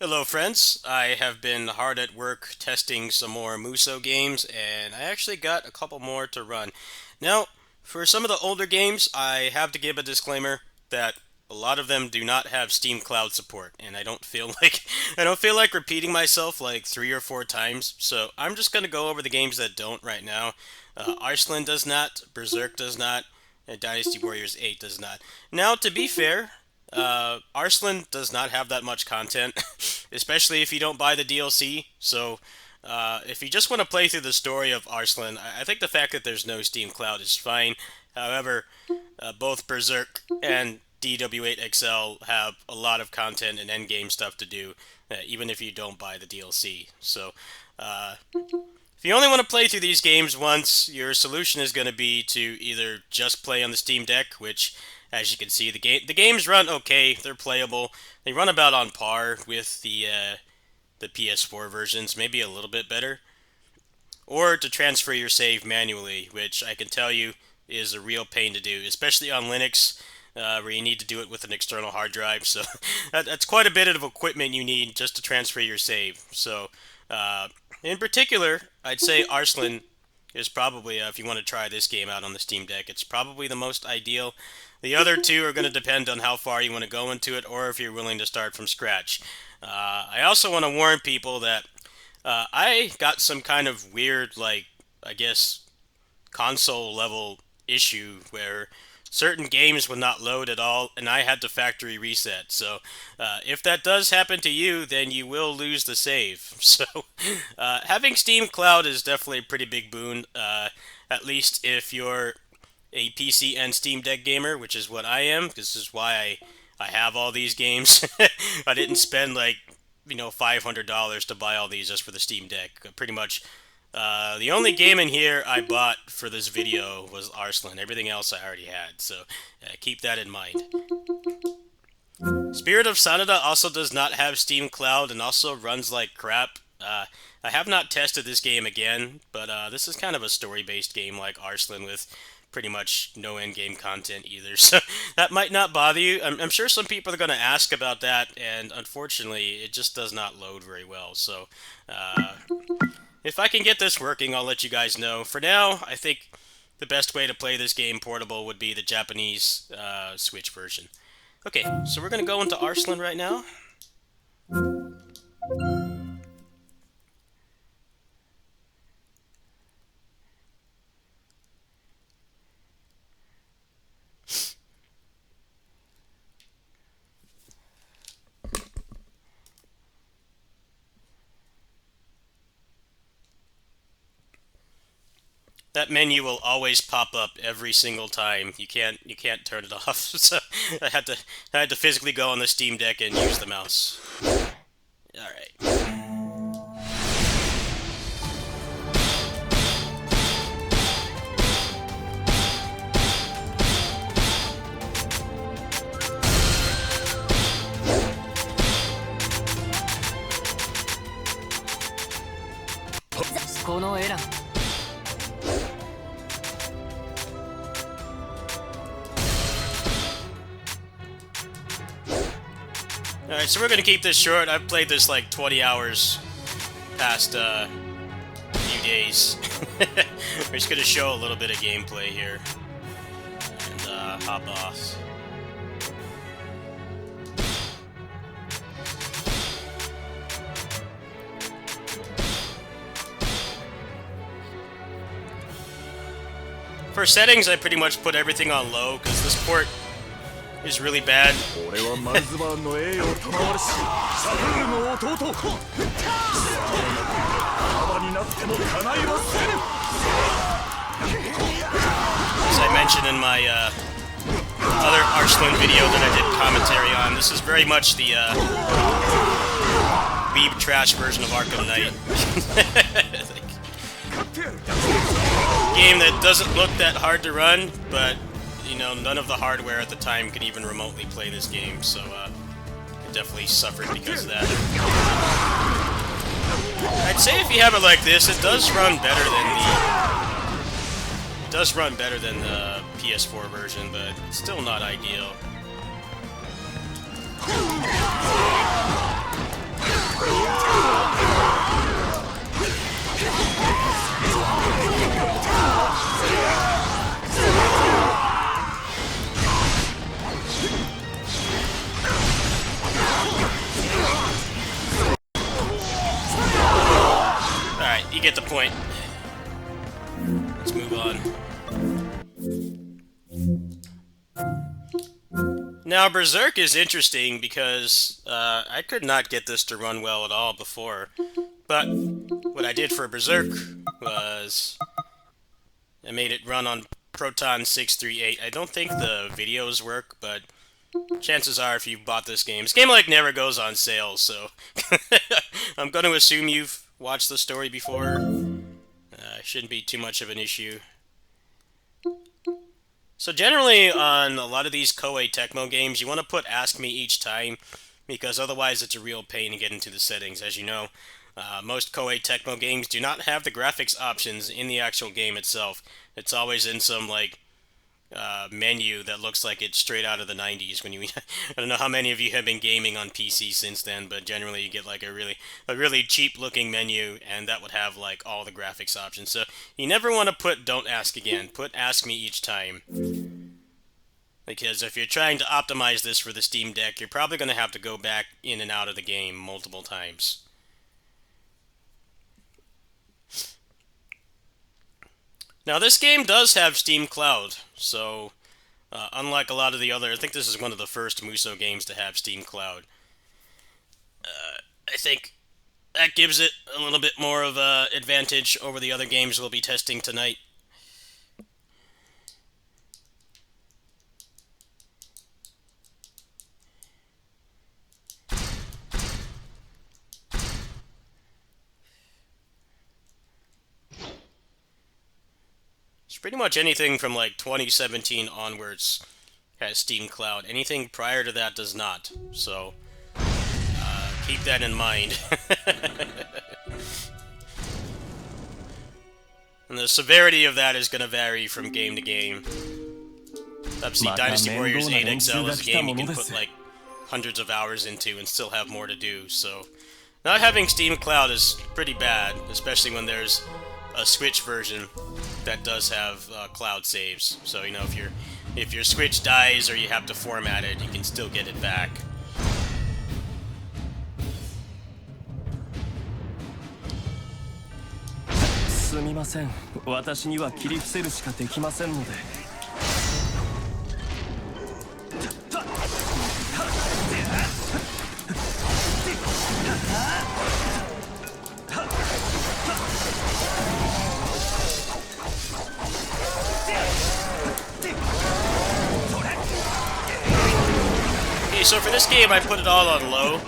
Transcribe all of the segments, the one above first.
Hello, friends. I have been hard at work testing some more Musou games, and I actually got a couple more to run. Now, for some of the older games, I have to give a disclaimer that a lot of them do not have Steam Cloud support, and I don't feel like repeating myself like 3 or 4 times. So I'm just gonna go over the games that don't right now. Arslan does not, Berserk does not, and Dynasty Warriors 8 does not. Now, to be fair, Arslan does not have that much content, especially if you don't buy the DLC. So, if you just want to play through the story of Arslan, I think the fact that there's no Steam Cloud is fine. However, both Berserk and DW8XL have a lot of content and endgame stuff to do, even if you don't buy the DLC. So, if you only want to play through these games once, your solution is going to be to either just play on the Steam Deck, which, as you can see, the games run okay. They're playable. They run about on par with the PS4 versions, maybe a little bit better. Or to transfer your save manually, which I can tell you is a real pain to do, especially on Linux, where you need to do it with an external hard drive. So that's quite a bit of equipment you need just to transfer your save. So in particular, I'd say Arslan is probably, if you want to try this game out on the Steam Deck, it's probably the most ideal. The other two are going to depend on how far you want to go into it or if you're willing to start from scratch. I also want to warn people that I got some kind of weird, like, I guess, console level issue where certain games would not load at all, and I had to factory reset. So, if that does happen to you, then you will lose the save. So, having Steam Cloud is definitely a pretty big boon, at least if you're a PC and Steam Deck gamer, which is what I am. This is why I have all these games. I didn't spend like $500 to buy all these just for the Steam Deck. Pretty much, the only game in here I bought for this video was Arslan. Everything else I already had, so keep that in mind. Spirit of Sanada also does not have Steam Cloud and also runs like crap. I have not tested this game again, but this is kind of a story-based game like Arslan with pretty much no end-game content either, so that might not bother you. I'm sure some people are going to ask about that, and unfortunately, it just does not load very well, so if I can get this working, I'll let you guys know. For now, I think the best way to play this game portable would be the Japanese Switch version. Okay, so we're going to go into Arslan right now. That menu will always pop up every single time. You can't turn it off. So I had to physically go on the Steam Deck and use the mouse. All right. このエラン Alright, so we're gonna keep this short. I've played this like 20 hours past few days. We're just gonna show a little bit of gameplay here. And hop off. For settings, I pretty much put everything on low, because this port is really bad. 俺はマルズバーンの栄誉を賜るしシャフールの弟束になっても叶いはせぬ As I mentioned in my other Arslan video that I did commentary on, this is very much the weeb trash version of Arkham Knight. Game that doesn't look that hard to run, but none of the hardware at the time could even remotely play this game, so it definitely suffered because of that. I'd say if you have it like this, it does run better than the PS4 version, but it's still not ideal. point. Let's move on. Now, Berserk is interesting because I could not get this to run well at all before. But what I did for Berserk was I made it run on Proton 638. I don't think the videos work, but chances are if you bought this game like never goes on sale, so I'm going to assume you've watched the story before. Shouldn't be too much of an issue. So generally on a lot of these Koei Tecmo games, you want to put Ask Me each time, because otherwise it's a real pain to get into the settings. As you know, most Koei Tecmo games do not have the graphics options in the actual game itself. It's always in some like menu that looks like it's straight out of the 90s. When you, I don't know how many of you have been gaming on PC since then, but generally you get like a really cheap looking menu, and that would have like all the graphics options. So you never want to put Don't Ask Again. Put Ask Me each time. Because if you're trying to optimize this for the Steam Deck, you're probably going to have to go back in and out of the game multiple times. Now, this game does have Steam Cloud, so unlike a lot of the other, I think this is one of the first Musou games to have Steam Cloud. I think that gives it a little bit more of an advantage over the other games we'll be testing tonight. Pretty much anything from like 2017 onwards has Steam Cloud. Anything prior to that does not. So keep that in mind. And the severity of that is going to vary from game to game. Obviously, Dynasty Warriors 8XL is a game you can put like hundreds of hours into and still have more to do. So not having Steam Cloud is pretty bad, especially when there's a Switch version that does have cloud saves. So you know, if your Switch dies or you have to format it, you can still get it back. So for this game, I put it all on low.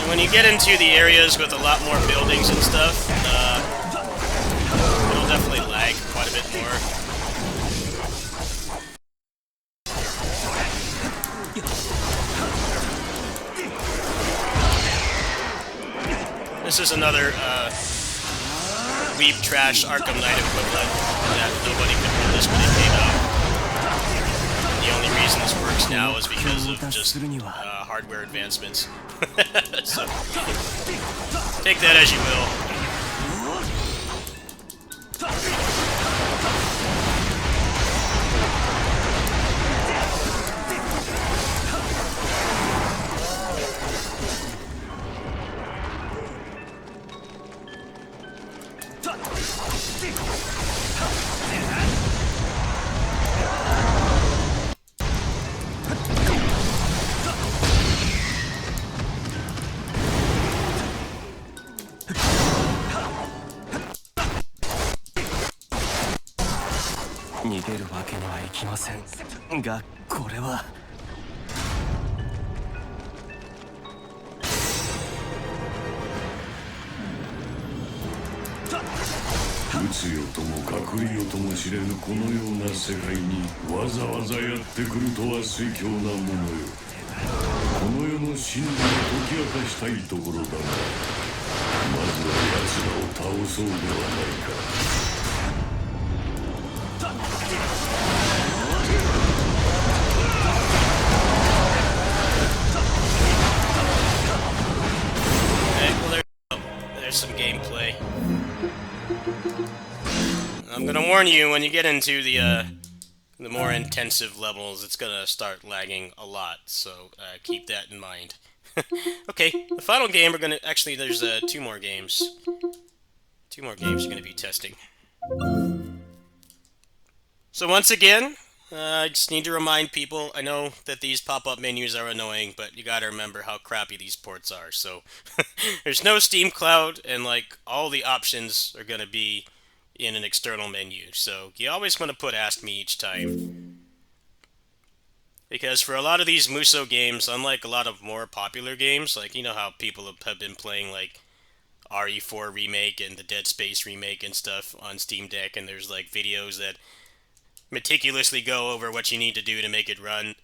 And when you get into the areas with a lot more buildings and stuff, it'll definitely lag quite a bit more. This is another weeb trash Arkham Knight equivalent that nobody could win this when it came out. The only reason this works now is because of just hardware advancements. So, take that as you will. There's some gameplay. I'm gonna warn you, when you get into the more intensive levels, it's gonna start lagging a lot, so keep that in mind. Okay, the final game we're gonna actually there's two more games. Two more games you're gonna be testing. So once again, I just need to remind people. I know that these pop-up menus are annoying, but you gotta remember how crappy these ports are. So there's no Steam Cloud, and like all the options are gonna be in an external menu. So you always want to put Ask Me each time. Because for a lot of these Musou games, unlike a lot of more popular games, like you know how people have been playing like RE4 remake and the Dead Space remake and stuff on Steam Deck, and there's like videos that meticulously go over what you need to do to make it run.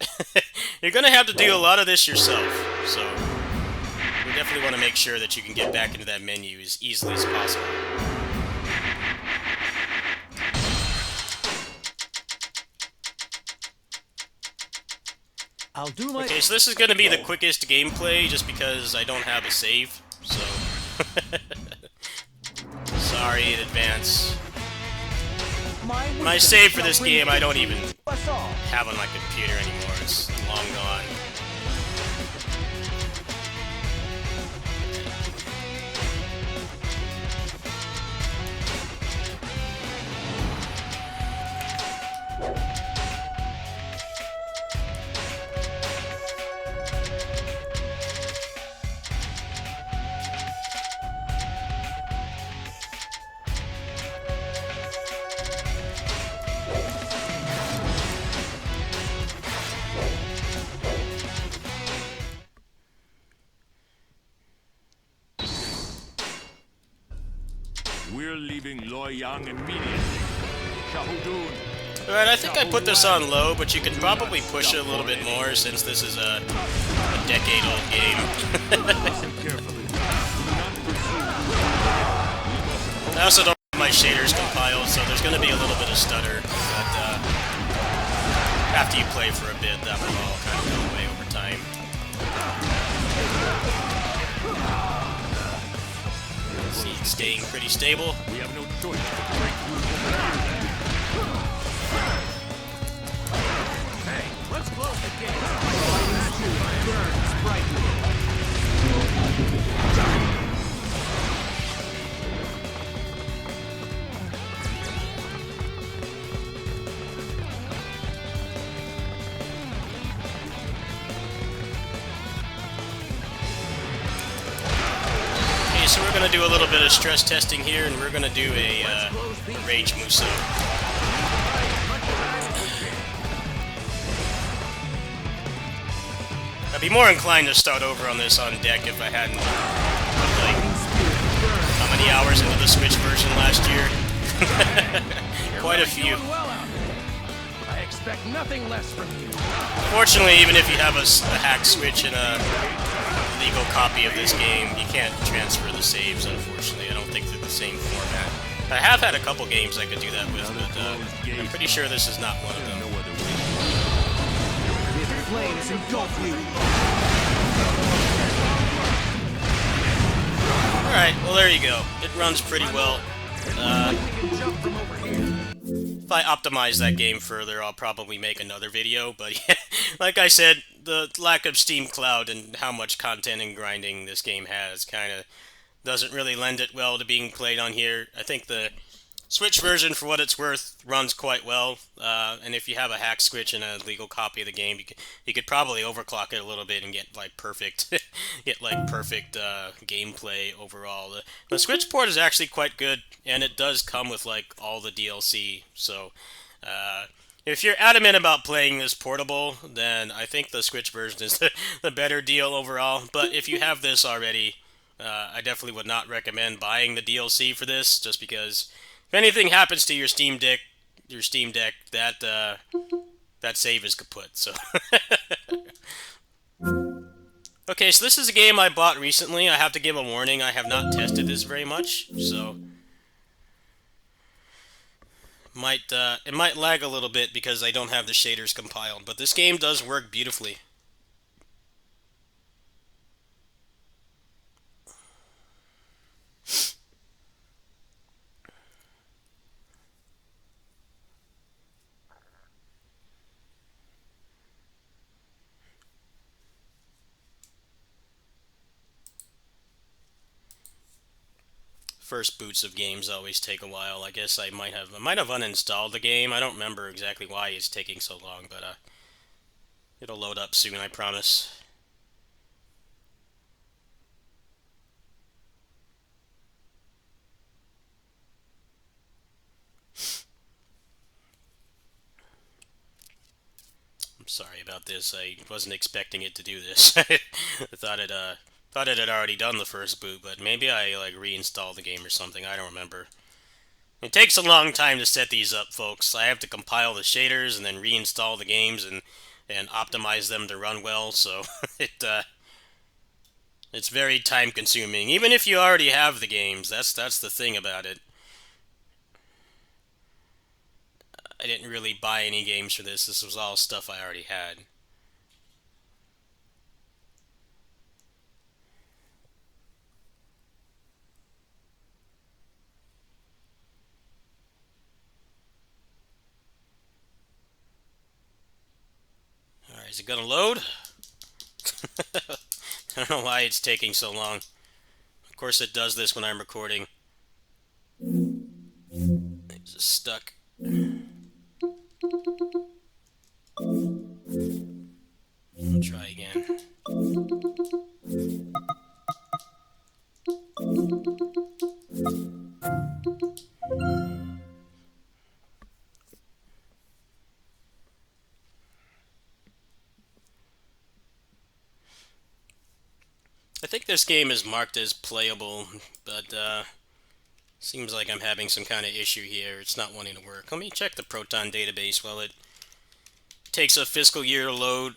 You're gonna have to do a lot of this yourself, so you definitely want to make sure that you can get back into that menu as easily as possible. I'll do my. Okay, so this is gonna be the quickest gameplay just because I don't have a save, so sorry in advance. My save for this game I don't even have on my computer anymore. It's long gone. We're leaving Loyang immediately. Shahudun. Alright, I think I put this on low, but you can probably push it a little bit more since this is a decade-old game. I also don't have my shaders compiled, so there's going to be a little bit of stutter, but after you play for a bit, that will all kind of go away over time. See, it's staying pretty stable. We have no choice but to break through the barrier. Hey, let's close the gate. Burns brightly. Okay, so we're going to do a little bit of stress testing here, and we're going to do a Rage Musou. I'd be more inclined to start over on this on deck if I hadn't put, like, how many hours into the Switch version last year? Quite a few. I expect nothing less from you. Fortunately, even if you have a hack Switch and a legal copy of this game, you can't transfer the saves, unfortunately. I don't think they're the same format. I have had a couple games I could do that with, but I'm pretty sure this is not one of them. Flames engulf you. Alright, well there you go. It runs pretty well. If I optimize that game further, I'll probably make another video, but yeah, like I said, the lack of Steam Cloud and how much content and grinding this game has kind of doesn't really lend it well to being played on here. I think the Switch version, for what it's worth, runs quite well, and if you have a hack Switch and a legal copy of the game, you could probably overclock it a little bit and get like perfect, gameplay overall. The Switch port is actually quite good, and it does come with like all the DLC. So, if you're adamant about playing this portable, then I think the Switch version is the better deal overall. But if you have this already, I definitely would not recommend buying the DLC for this, just because if anything happens to your Steam Deck, that save is kaput. So, okay, so this is a game I bought recently. I have to give a warning. I have not tested this very much, so it might lag a little bit because I don't have the shaders compiled. But this game does work beautifully. First boots of games always take a while. I guess I might have uninstalled the game. I don't remember exactly why it's taking so long, but it'll load up soon, I promise. I'm sorry about this. I wasn't expecting it to do this. I thought it had already done the first boot, but maybe I like reinstalled the game or something. I don't remember. It takes a long time to set these up, folks. I have to compile the shaders and then reinstall the games and optimize them to run well. So it's very time consuming. Even if you already have the games, that's the thing about it. I didn't really buy any games for this. This was all stuff I already had. Alright, is it gonna load? I don't know why it's taking so long. Of course it does this when I'm recording. It's just stuck. I'll try again. I think this game is marked as playable, but seems like I'm having some kind of issue here. It's not wanting to work. Let me check the Proton database while it takes a fiscal year to load.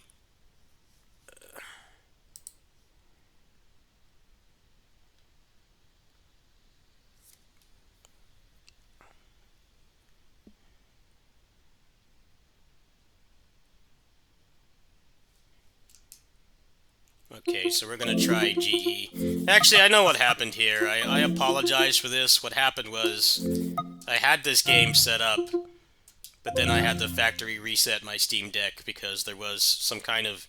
Okay, so we're gonna try GE. Actually, I know what happened here. I apologize for this. What happened was I had this game set up, but then I had to factory reset my Steam Deck because there was some kind of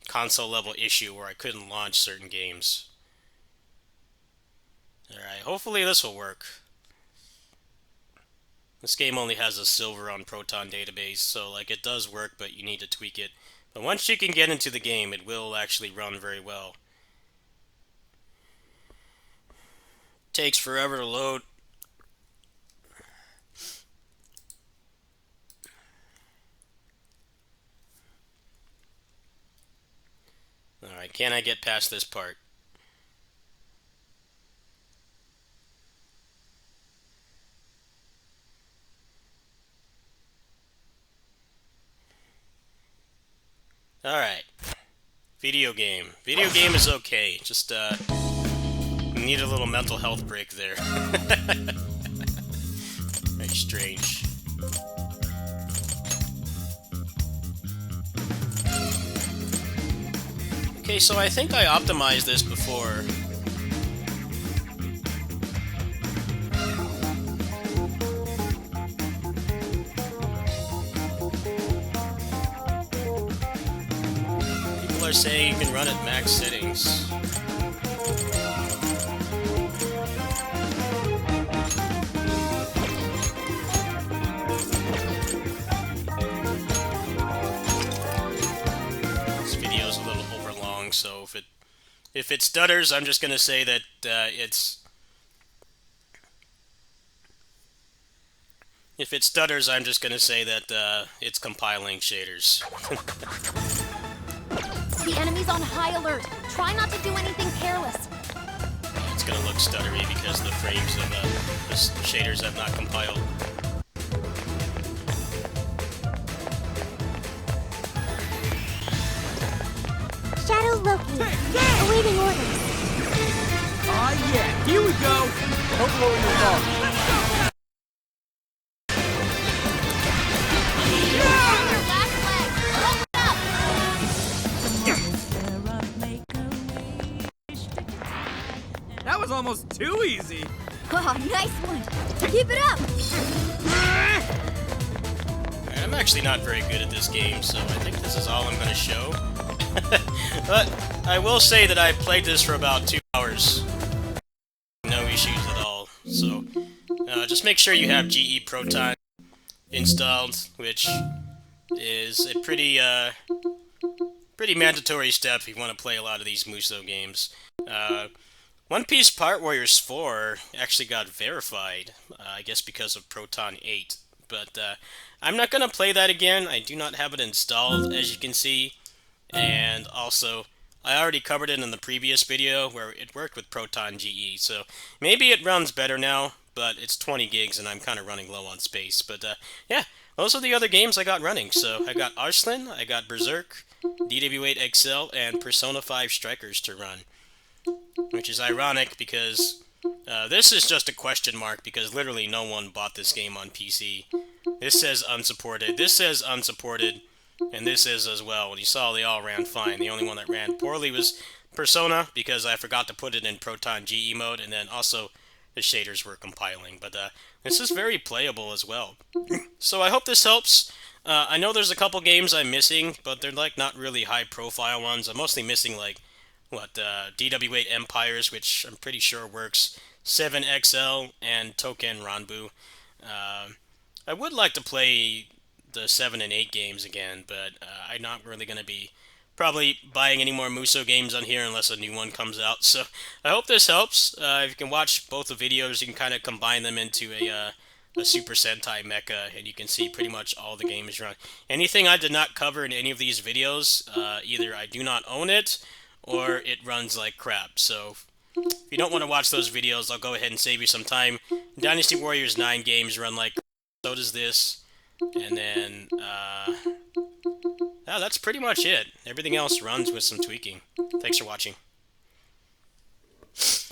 console level issue where I couldn't launch certain games. Alright, hopefully this will work. This game only has a silver on Proton database, so like it does work, but you need to tweak it. But once you can get into the game, it will actually run very well. Takes forever to load. Alright, can I get past this part? Alright. Video game. Video game is okay. Just, need a little mental health break there. Very strange. Okay, so I think I optimized this before. People are saying you can run at max settings. This video's a little overlong, so if it stutters, I'm just gonna say that If it stutters, I'm just gonna say that it's compiling shaders. The enemy's on high alert. Try not to do anything careless. It's gonna look stuttery because the frames of the shaders have not compiled. Shadow Loki. Awaiting orders. Ah, yeah, here we go. Don't lower your bar. That was almost too easy. Wow, nice one. Keep it up. Alright, I'm actually not very good at this game, so I think this is all I'm gonna show. But I will say that I played this for about 2 hours. No issues at all. just make sure you have GE Proton installed, which is a pretty mandatory step if you want to play a lot of these Musou games. One Piece Part Warriors 4 actually got verified, I guess because of Proton 8. But I'm not going to play that again. I do not have it installed, as you can see. And also, I already covered it in the previous video where it worked with Proton GE. So maybe it runs better now, but it's 20 gigs and I'm kind of running low on space. But yeah, those are the other games I got running. So I got Arslan, I got Berserk, DW8XL, and Persona 5 Strikers to run. Which is ironic because this is just a question mark because literally no one bought this game on PC. This says unsupported, this says unsupported, and this is as well. When you saw, they all ran fine. The only one that ran poorly was Persona because I forgot to put it in Proton GE mode, and then also the shaders were compiling. But this is very playable as well. So I hope this helps. I know there's a couple games I'm missing, but they're like not really high-profile ones. I'm mostly missing like DW8 Empires, which I'm pretty sure works, 7XL, and Token Ranbu. I would like to play the 7 and 8 games again, but I'm not really going to be probably buying any more Musou games on here unless a new one comes out. So I hope this helps. If you can watch both the videos, you can kind of combine them into a Super Sentai mecha, and you can see pretty much all the games run. Anything I did not cover in any of these videos, either I do not own it, or it runs like crap. So if you don't want to watch those videos, I'll go ahead and save you some time. Dynasty Warriors 9 games run like crap. So does this. And then, that's pretty much it. Everything else runs with some tweaking. Thanks for watching.